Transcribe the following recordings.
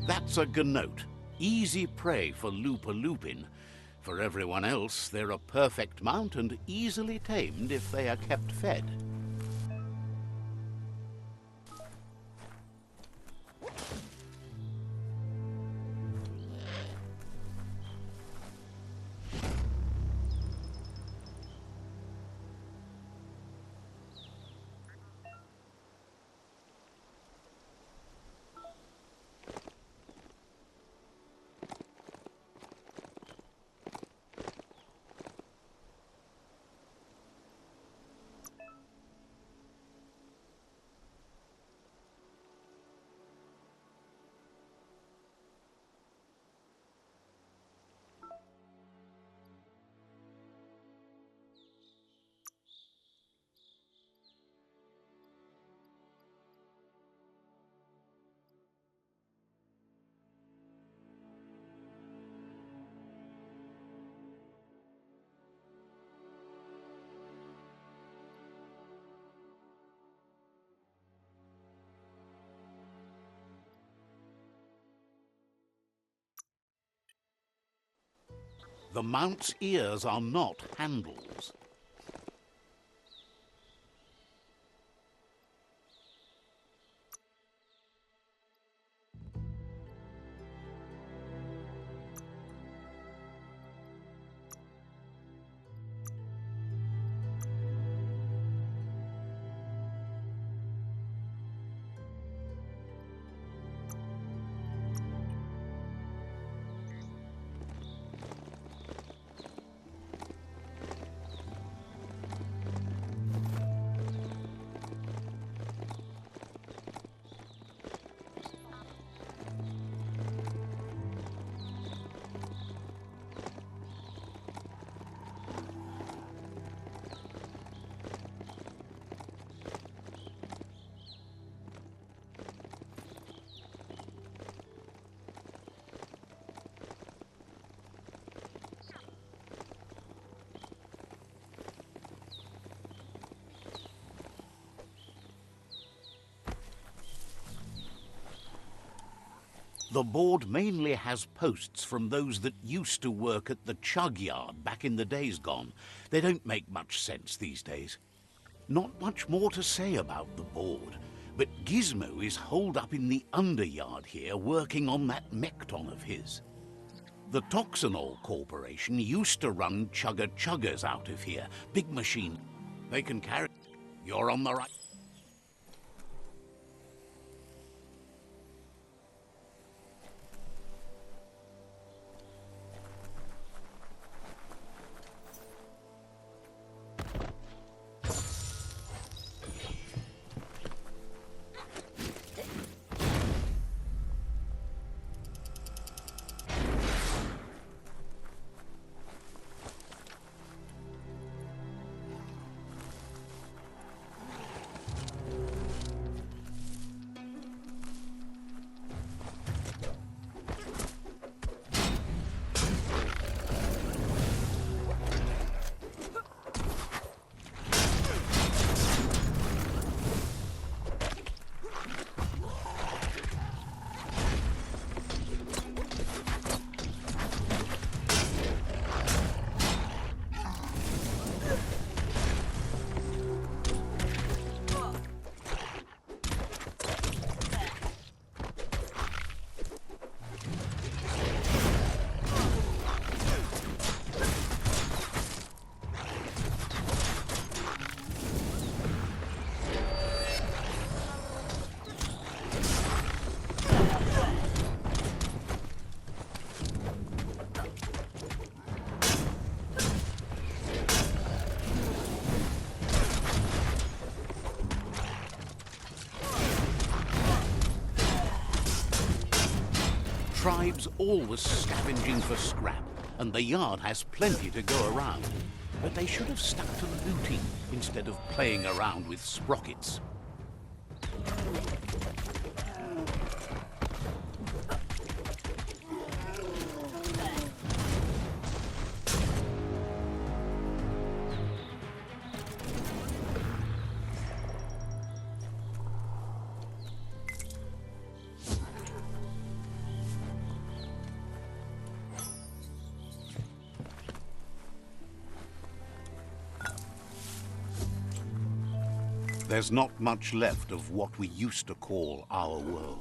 That's a gnote, easy prey for Lupin. For everyone else, they're a perfect mount and easily tamed if they are kept fed. The mount's ears are not handles. The board mainly has posts from those that used to work at the chug yard back in the days gone. They don't make much sense these days. Not much more to say about the board, but Gizmo is holed up in the underyard here working on that Mekton of his. The Toxanol Corporation used to run chugger-chuggers out of here. Big machine. They can carry... You're on the right... Tribe's always scavenging for scrap, and the yard has plenty to go around. But they should have stuck to looting instead of playing around with sprockets. There's not much left of what we used to call our world.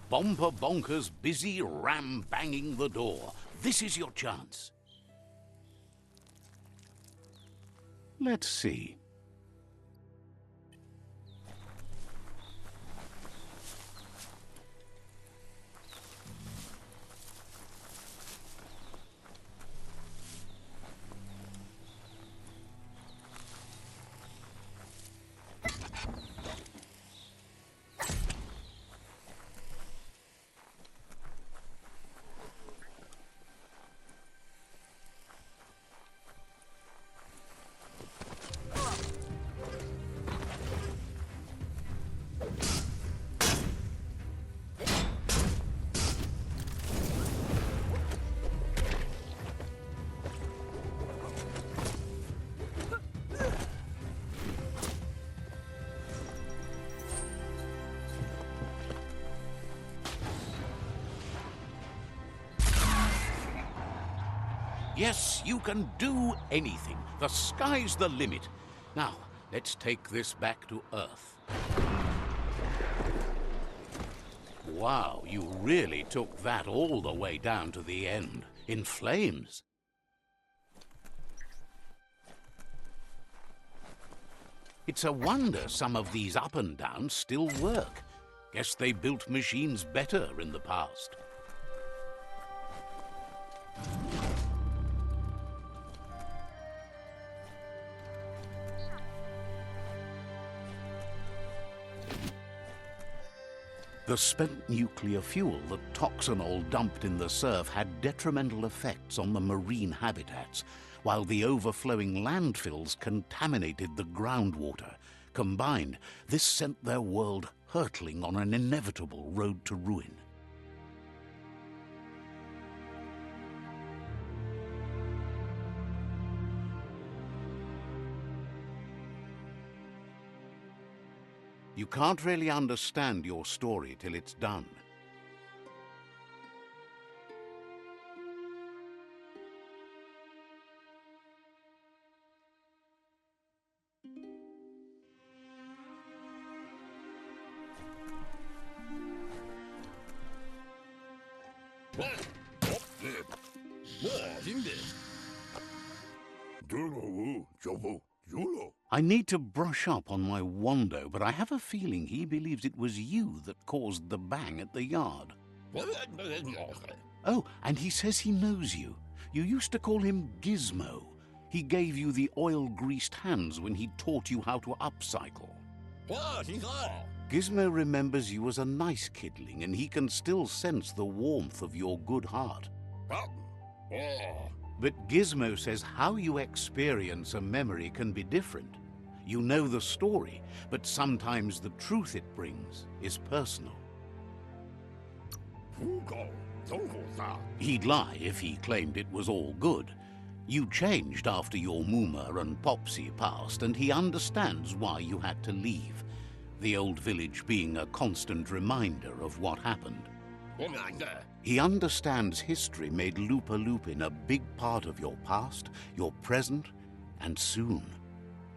Bomper Bonker's busy ram-banging the door. This is your chance. Let's see. Yes, you can do anything. The sky's the limit. Now, let's take this back to Earth. Wow, you really took that all the way down to the end, in flames. It's a wonder some of these up and downs still work. Guess they built machines better in the past. The spent nuclear fuel that Toxanol dumped in the surf had detrimental effects on the marine habitats, while the overflowing landfills contaminated the groundwater. Combined, this sent their world hurtling on an inevitable road to ruin. You can't really understand your story till it's done. I need to brush up on my Wando, but I have a feeling he believes it was you that caused the bang at the yard. Oh, and he says he knows you. You used to call him Gizmo. He gave you the oil-greased hands when he taught you how to upcycle. Gizmo remembers you as a nice kidling, and he can still sense the warmth of your good heart. But Gizmo says how you experience a memory can be different. You know the story, but sometimes the truth it brings is personal. He'd lie if he claimed it was all good. You changed after your Mooma and Popsy passed, and he understands why you had to leave. The old village being a constant reminder of what happened. He understands history made Lupa Lupin a big part of your past, your present, and soon,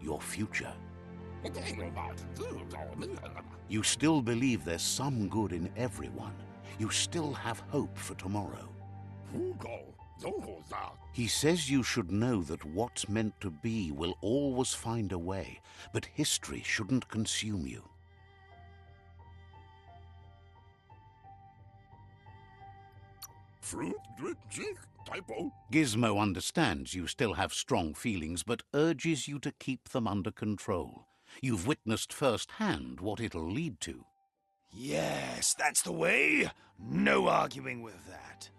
your future. You still believe there's some good in everyone. You still have hope for tomorrow. He says you should know that what's meant to be will always find a way, but history shouldn't consume you. Gizmo understands you still have strong feelings, but urges you to keep them under control. You've witnessed firsthand what it'll lead to. Yes, that's the way. No arguing with that.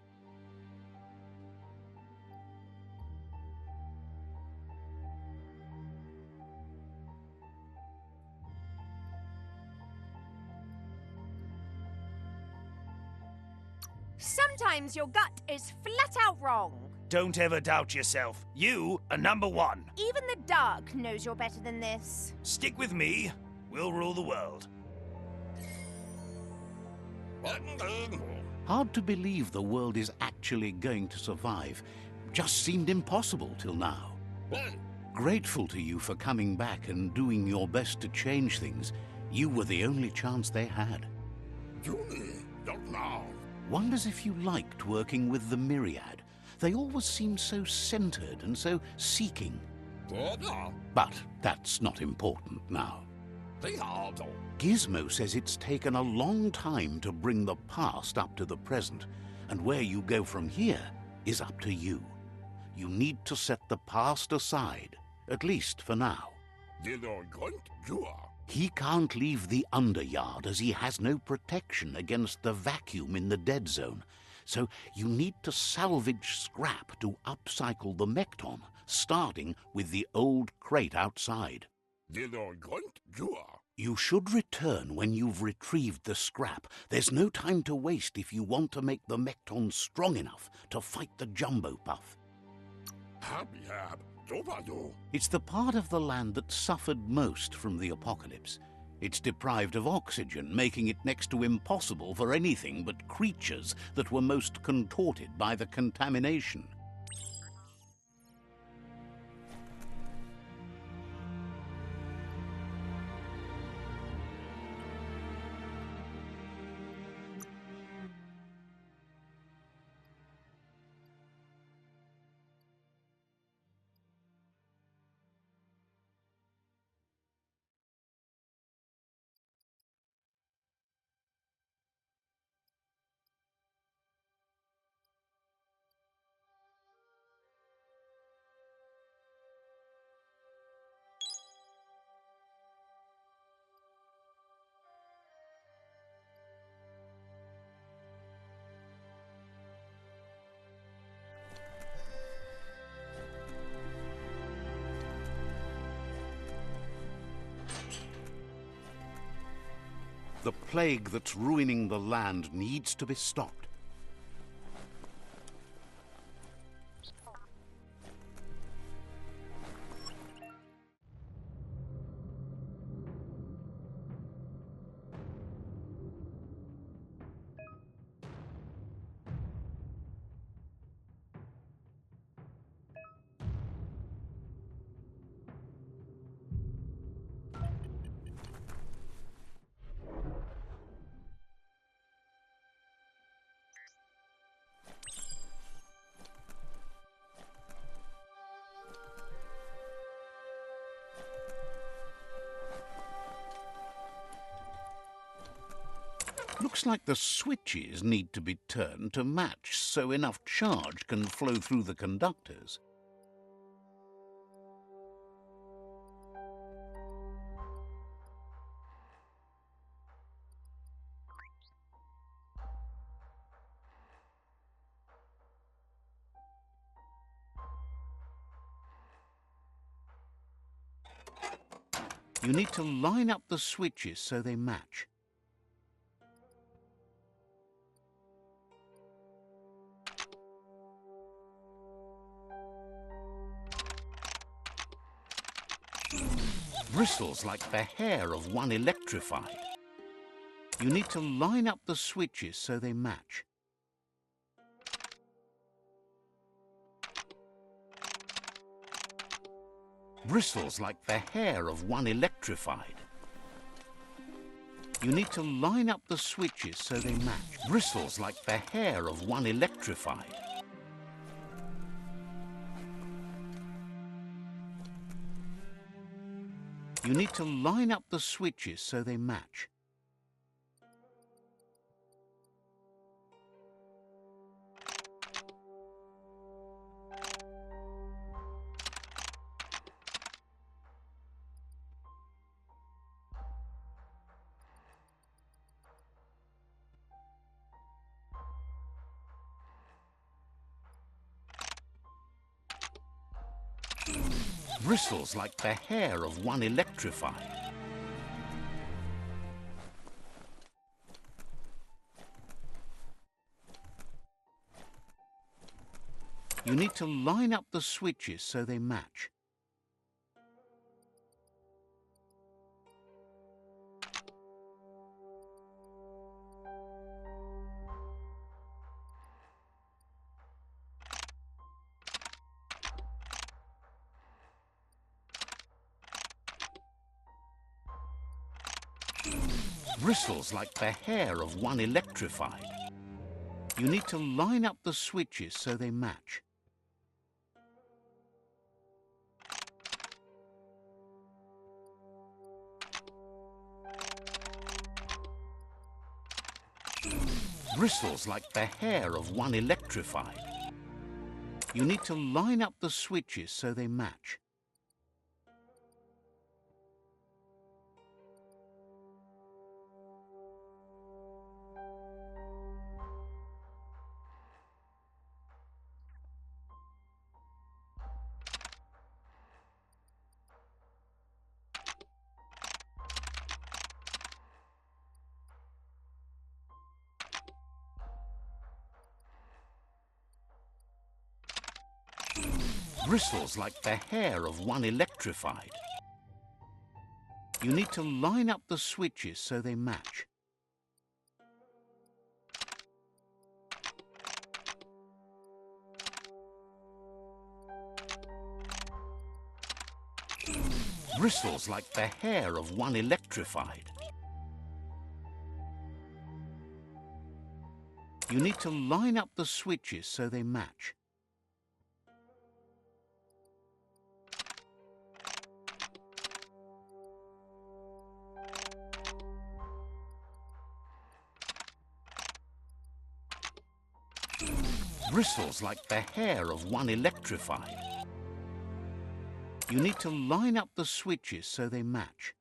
Sometimes your gut is flat out wrong. Don't ever doubt yourself. You are number one. Even the dark knows you're better than this. Stick with me. We'll rule the world. Hard to believe the world is actually going to survive. Just seemed impossible till now. Grateful to you for coming back and doing your best to change things. You were the only chance they had. Wonders if you liked working with the Myriad. They always seemed so centered and so seeking. But that's not important now. Gizmo says it's taken a long time to bring the past up to the present, and where you go from here is up to you. You need to set the past aside, at least for now. He can't leave the Underyard as he has no protection against the vacuum in the dead zone, so you need to salvage scrap to upcycle the Mekton, starting with the old crate outside. You should return when you've retrieved the scrap. There's no time to waste if you want to make the Mekton strong enough to fight the Jumbo Puff. It's the part of the land that suffered most from the apocalypse. It's deprived of oxygen, making it next to impossible for anything but creatures that were most contorted by the contamination. The plague that's ruining the land needs to be stopped. Looks like the switches need to be turned to match so enough charge can flow through the conductors. You need to line up the switches so they match. Bristles like the hair of one electrified. You need to line up the switches so they match. Bristles like the hair of one electrified. You need to line up the switches so they match. Bristles like the hair of one electrified. You need to line up the switches so they match. Bristles like the hair of one electrified. You need to line up the switches so they match. Bristles like the hair of one electrified. You need to line up the switches so they match. Bristles like the hair of one electrified. You need to line up the switches so they match. Bristles like the hair of one electrified. You need to line up the switches so they match. Bristles like the hair of one electrified. You need to line up the switches so they match. Bristles like the hair of one electrified. You need to line up the switches so they match.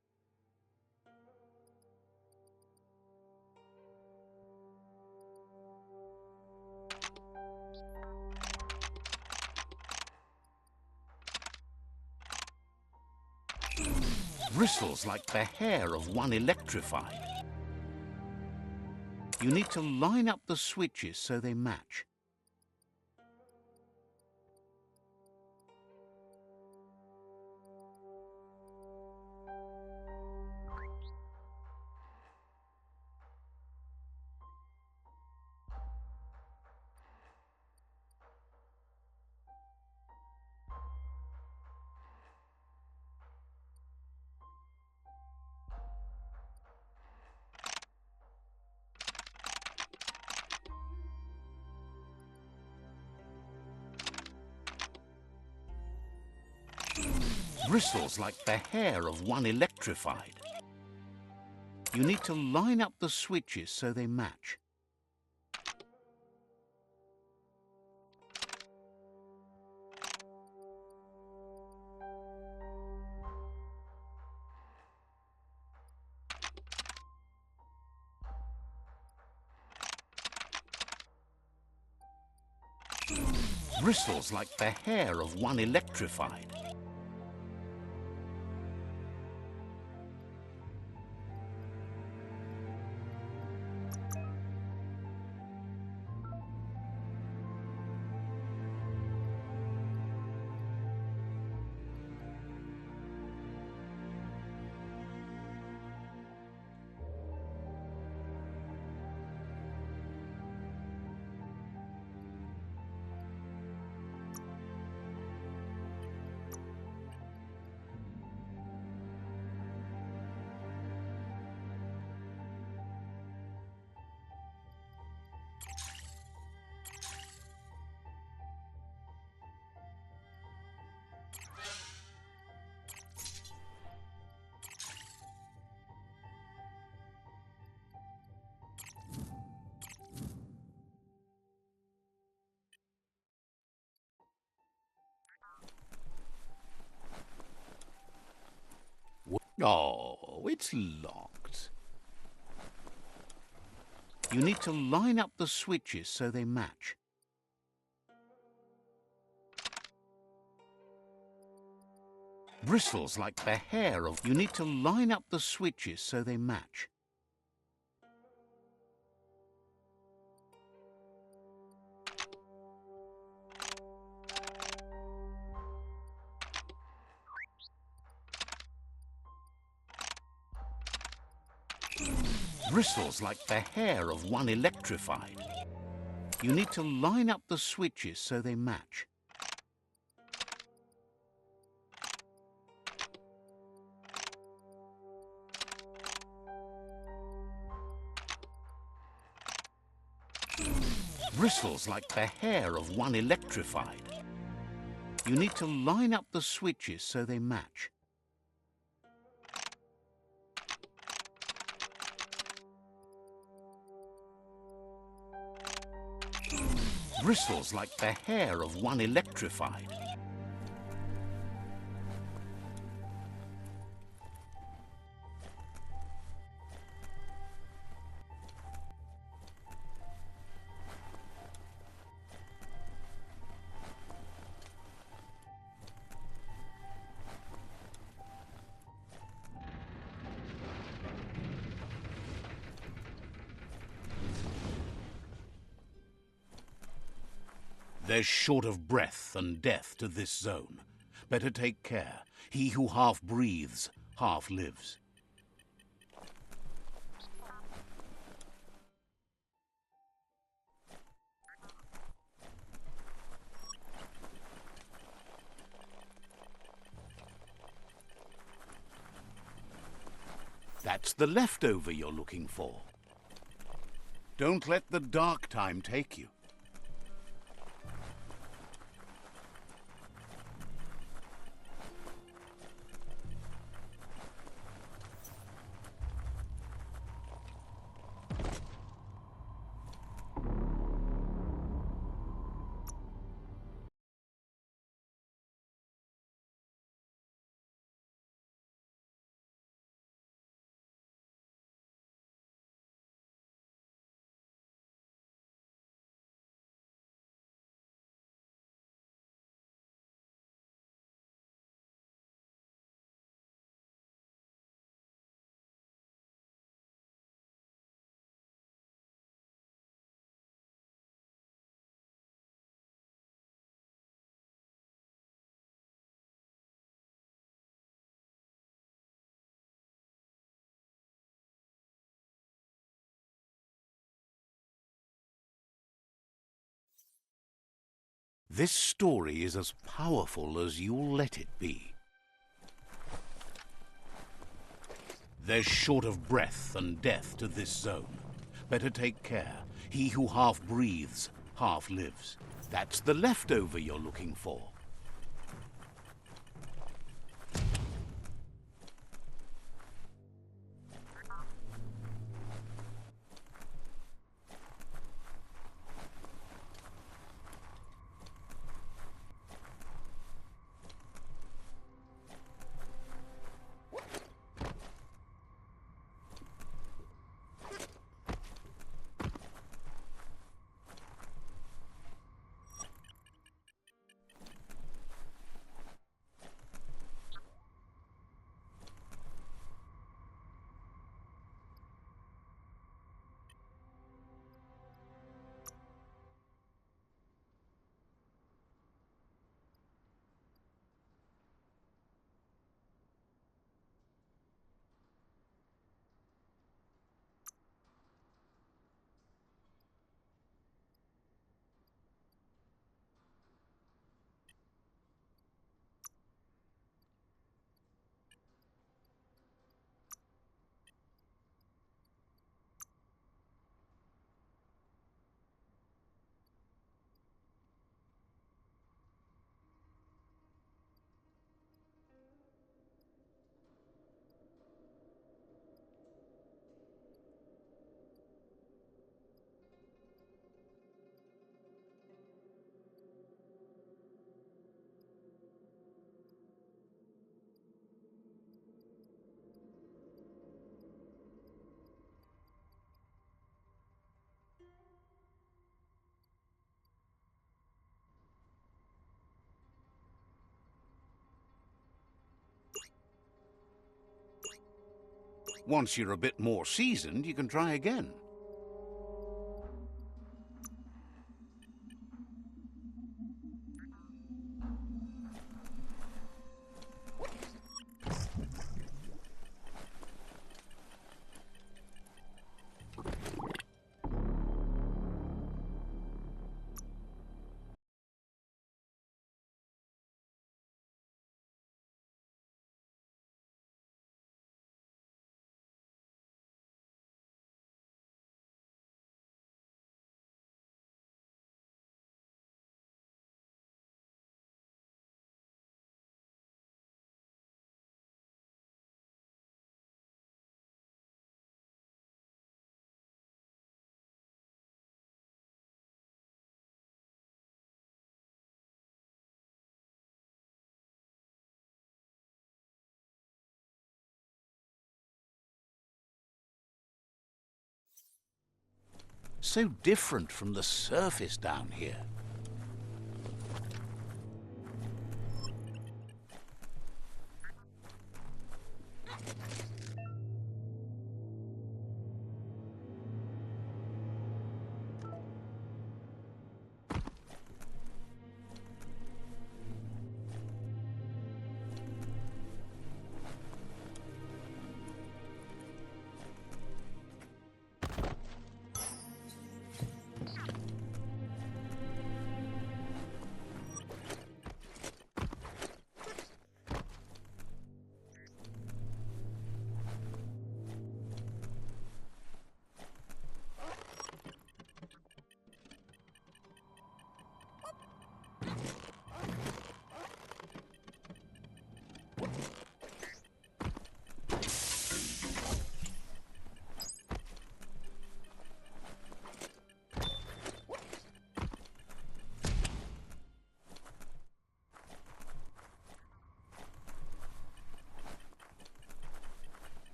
Bristles like the hair of one electrified. You need to line up the switches so they match. Bristles like the hair of one electrified. You need to line up the switches so they match. Bristles like the hair of one electrified. Oh, it's locked. You need to line up the switches so they match. Bristles like the hair of... You need to line up the switches so they match. Bristles like the hair of one electrified. You need to line up the switches so they match. Bristles like the hair of one electrified. You need to line up the switches so they match. Bristles like the hair of one electrified. There's short of breath and death to this zone. Better take care. He who half breathes, half lives. That's the leftover you're looking for. Don't let the dark time take you. This story is as powerful as you'll let it be. There's short of breath and death to this zone. Better take care. He who half breathes, half lives. That's the leftover you're looking for. Once you're a bit more seasoned, you can try again. So different from the surface down here.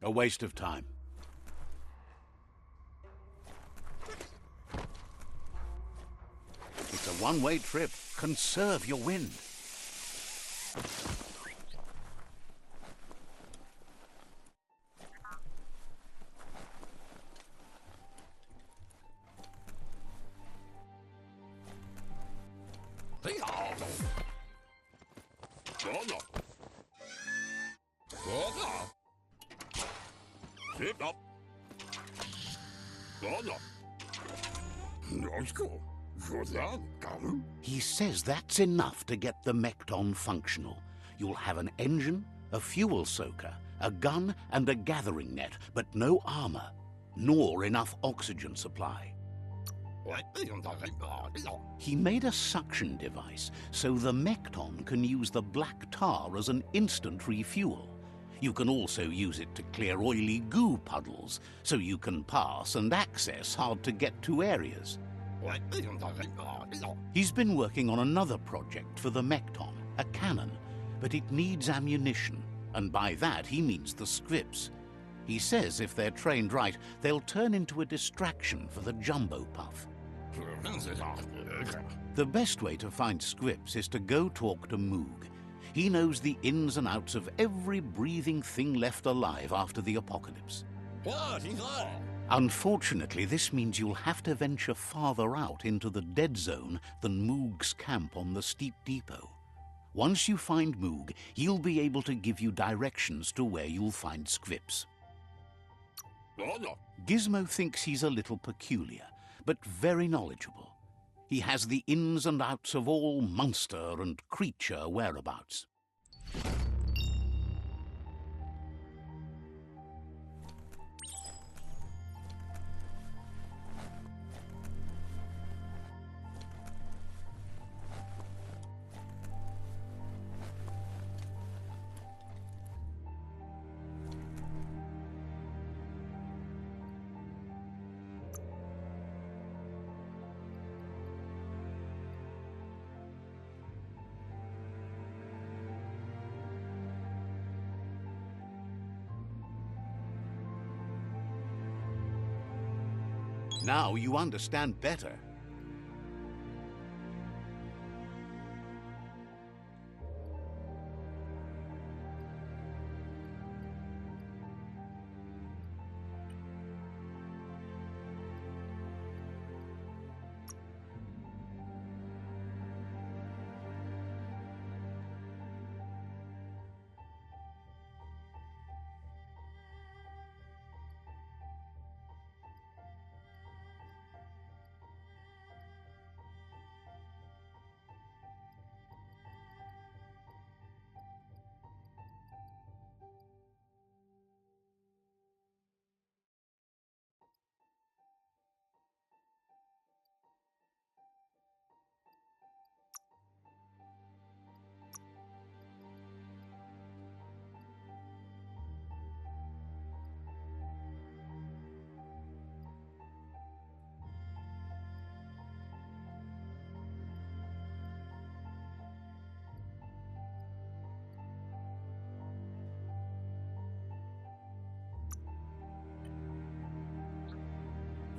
A waste of time. It's a one-way trip. Conserve your wind. He says that's enough to get the Mekton functional. You'll have an engine, a fuel soaker, a gun, and a gathering net, but no armor, nor enough oxygen supply. He made a suction device so the Mekton can use the black tar as an instant refuel. You can also use it to clear oily goo puddles, so you can pass and access hard-to-get-to areas. He's been working on another project for the Mekton, a cannon, but it needs ammunition, and by that he means the scripts. He says if they're trained right, they'll turn into a distraction for the jumbo puff. The best way to find scripts is to go talk to Moog. He knows the ins and outs of every breathing thing left alive after the apocalypse. Unfortunately, this means you'll have to venture farther out into the dead zone than Moog's camp on the steep depot. Once you find Moog, he'll be able to give you directions to where you'll find Squips. Gizmo thinks he's a little peculiar, but very knowledgeable. He has the ins and outs of all monster and creature whereabouts. Now you understand better.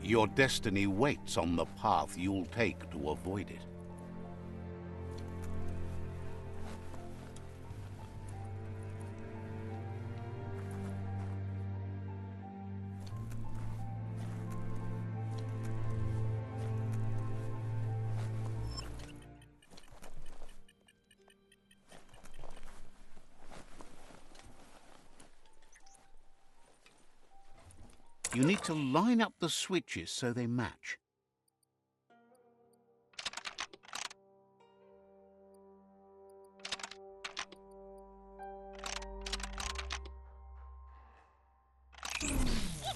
Your destiny waits on the path you'll take to avoid it. You need to line up the switches so they match.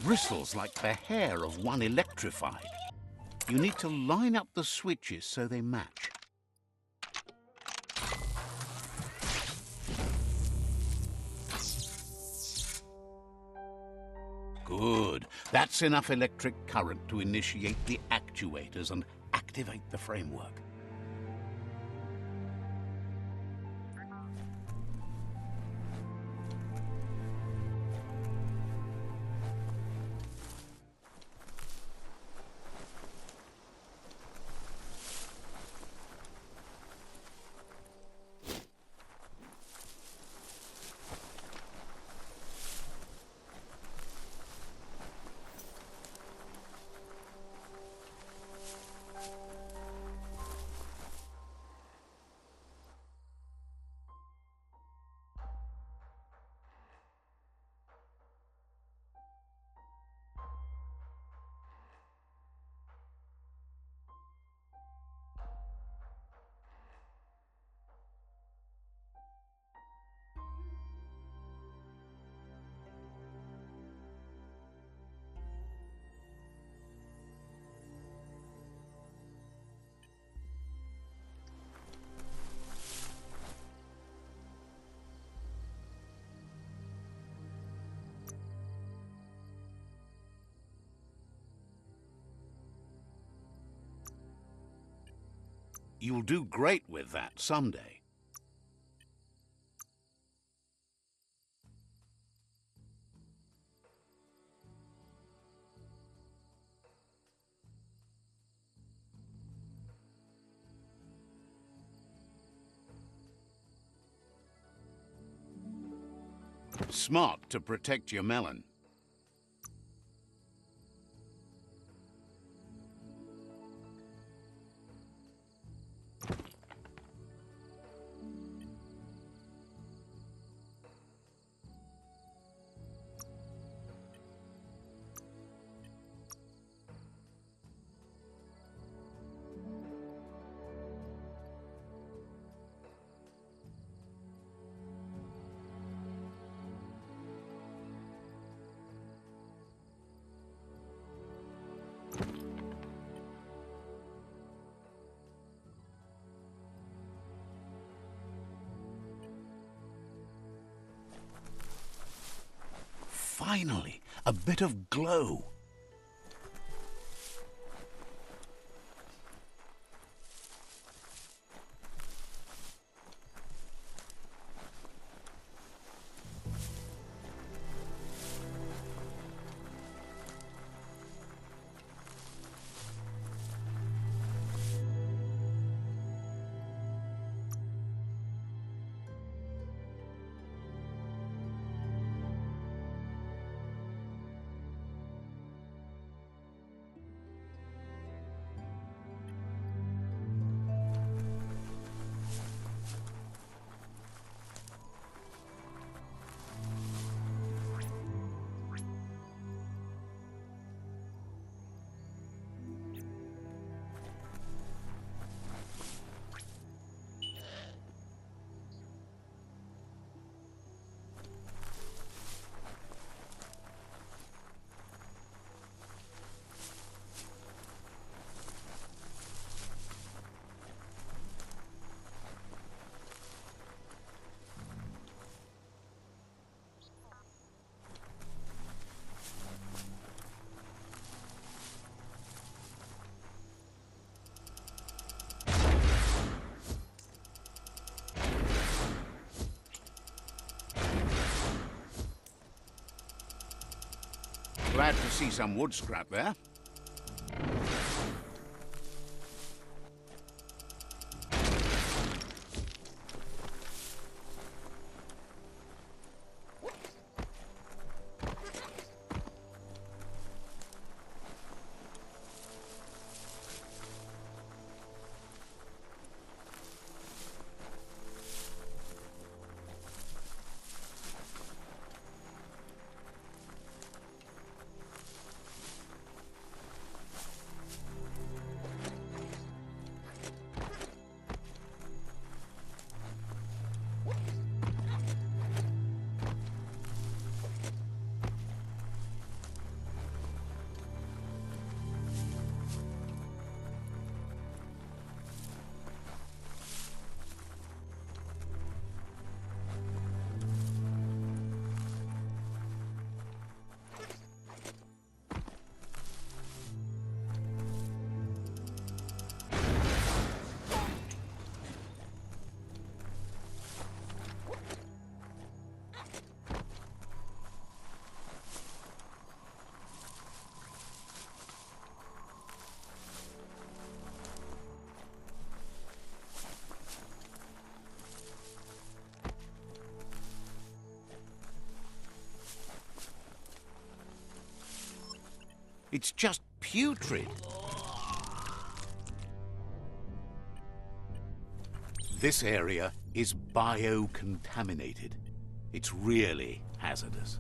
Bristles like the hair of one electrified. You need to line up the switches so they match. Good. That's enough electric current to initiate the actuators and activate the framework. You'll do great with that someday. Smart to protect your melon. Finally, a bit of glow. Glad to see some wood scrap there. It's just putrid. This area is biocontaminated. It's really hazardous.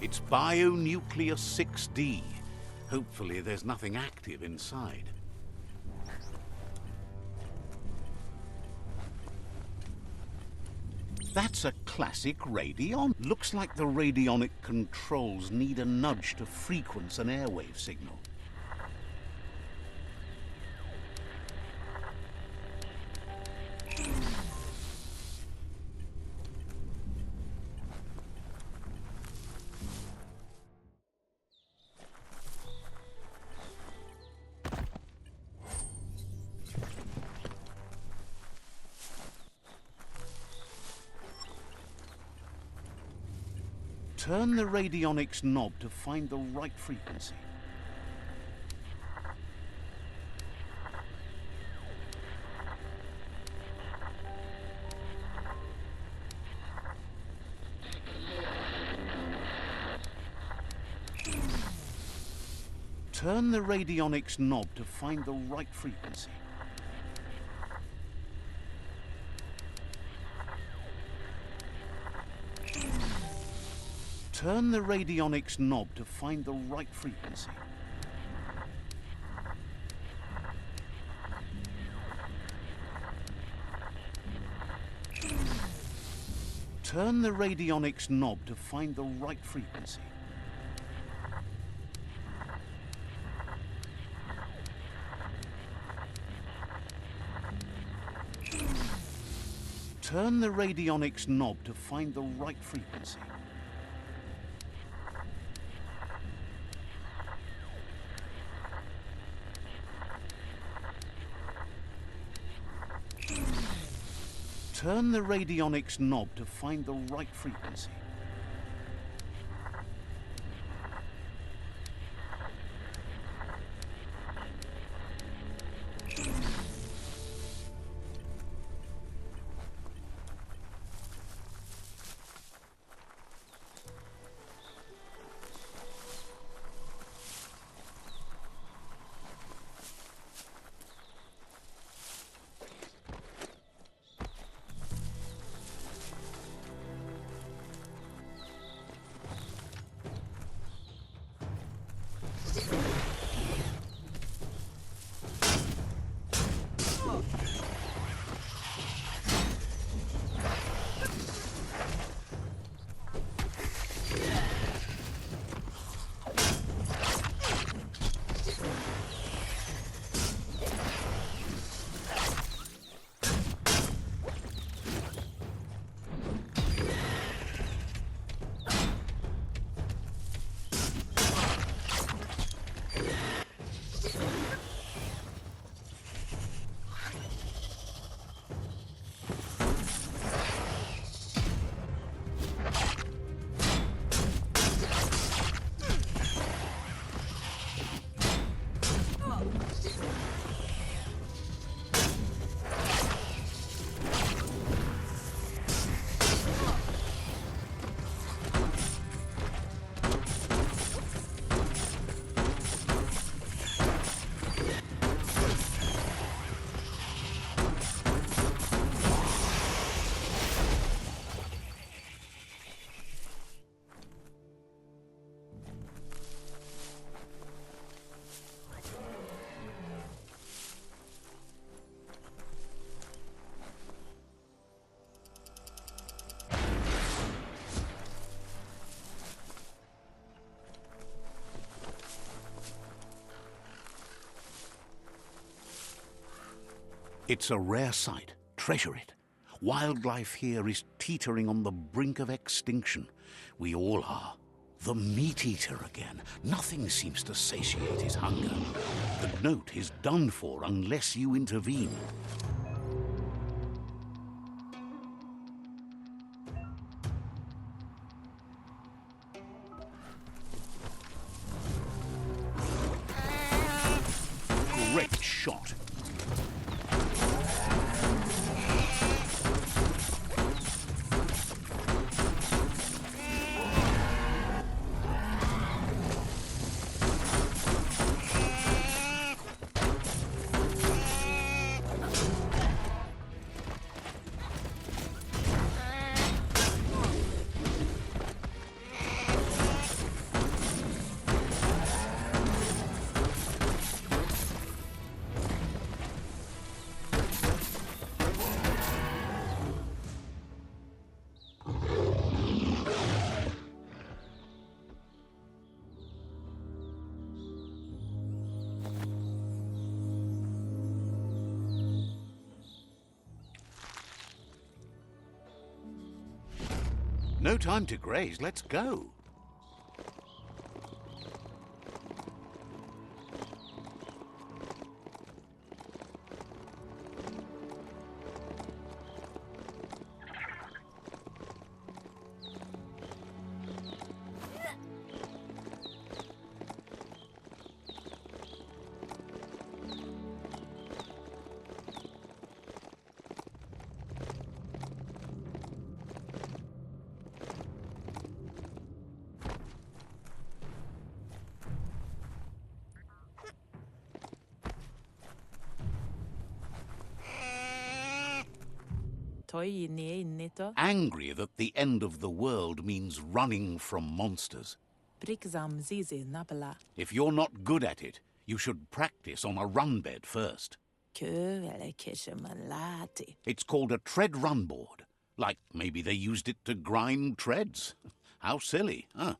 It's Bionuclear 6D. Hopefully there's nothing active inside. That's a classic radion. Looks like the radionic controls need a nudge to frequency an airwave signal. Turn the radionics knob to find the right frequency. Turn the radionics knob to find the right frequency. Turn the radionics knob to find the right frequency. Turn the radionics knob to find the right frequency. Turn the radionics knob to find the right frequency. Turn the radionics knob to find the right frequency. It's a rare sight. Treasure it. Wildlife here is teetering on the brink of extinction. We all are. The meat eater again. Nothing seems to satiate his hunger. The note is done for unless you intervene. Great shot. No time to graze, let's go. Angry that the end of the world means running from monsters. If you're not good at it, you should practice on a run bed first. It's called a tread run board. Like maybe they used it to grind treads. How silly, huh?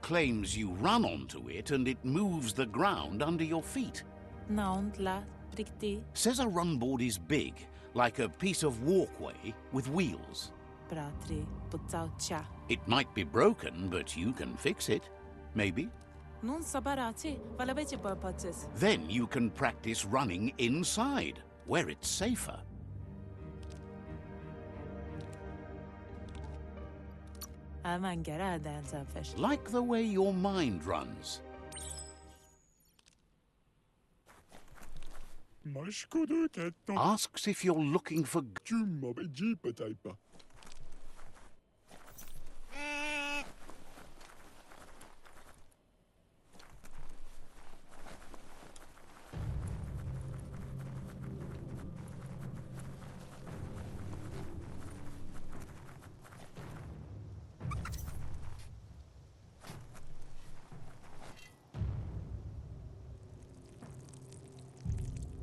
Claims you run onto it and it moves the ground under your feet. Says a run board is big, like a piece of walkway with wheels. It might be broken, but you can fix it. Maybe. Then you can practice running inside, where it's safer. Like the way your mind runs. Asks if you're looking for...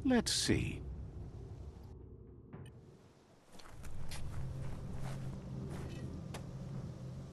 Let's see.